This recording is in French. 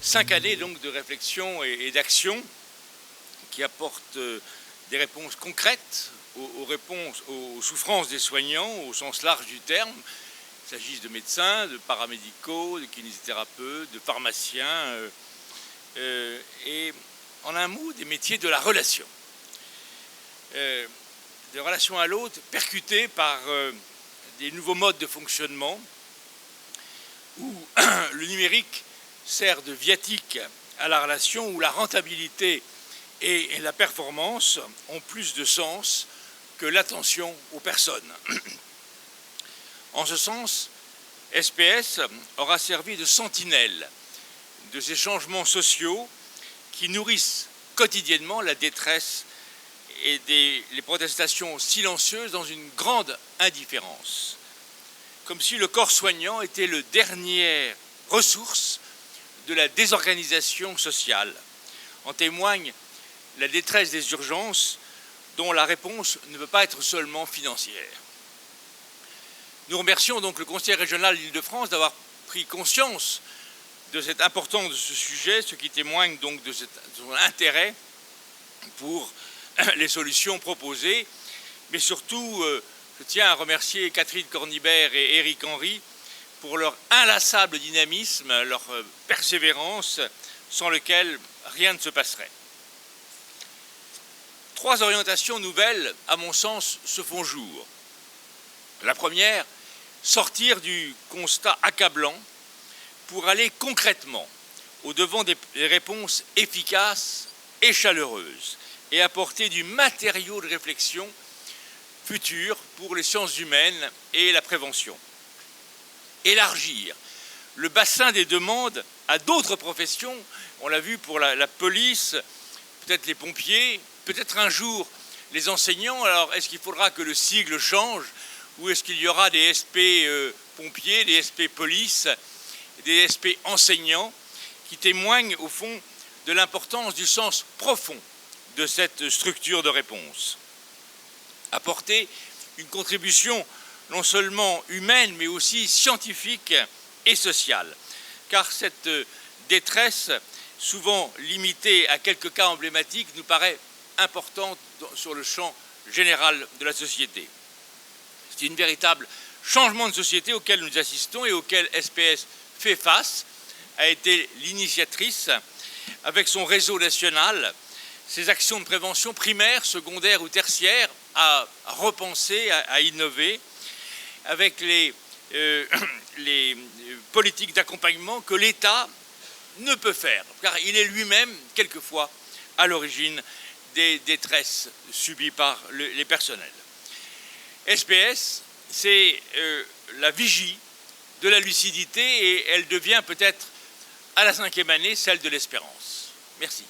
5 années donc de réflexion et d'action qui apportent des réponses concrètes aux souffrances des soignants au sens large du terme, qu'il s'agisse de médecins, de paramédicaux, de kinésithérapeutes, de pharmaciens, et en un mot, des métiers de la relation. De relation à l'autre, percutés par des nouveaux modes de fonctionnement où le numérique sert de viatique à la relation, où la rentabilité et la performance ont plus de sens que l'attention aux personnes. En ce sens, SPS aura servi de sentinelle de ces changements sociaux qui nourrissent quotidiennement la détresse et les protestations silencieuses dans une grande indifférence. Comme si le corps soignant était le dernière ressource de la désorganisation sociale. En témoigne la détresse des urgences dont la réponse ne peut pas être seulement financière. Nous remercions donc le Conseil régional d'Île-de-France d'avoir pris conscience de cette importance de ce sujet, ce qui témoigne donc de son intérêt pour les solutions proposées. Mais surtout, je tiens à remercier Catherine Cornibert et Éric Henry pour leur inlassable dynamisme, leur persévérance, sans lequel rien ne se passerait. 3 orientations nouvelles, à mon sens, se font jour. La première, sortir du constat accablant pour aller concrètement au-devant des réponses efficaces et chaleureuses et apporter du matériau de réflexion futur pour les sciences humaines et la prévention. Élargir le bassin des demandes à d'autres professions, on l'a vu pour la police, peut-être les pompiers, peut-être un jour les enseignants. Alors est-ce qu'il faudra que le sigle change ou est-ce qu'il y aura des SP pompiers, des SP police, des SP enseignants qui témoignent au fond de l'importance du sens profond de cette structure de réponse. Apporter une contribution non seulement humaine mais aussi scientifique et sociale, car cette détresse, souvent limitée à quelques cas emblématiques, nous paraît importante sur le champ général de la société. C'est un véritable changement de société auquel nous assistons et auquel SPS fait face, a été l'initiatrice avec son réseau national, ses actions de prévention primaire, secondaire ou tertiaire à repenser, à innover, avec les politiques d'accompagnement que l'État ne peut faire, car il est lui-même, quelquefois, à l'origine des détresses subies par les personnels. SPS, c'est la vigie de la lucidité et elle devient peut-être à la 5e année celle de l'espérance. Merci.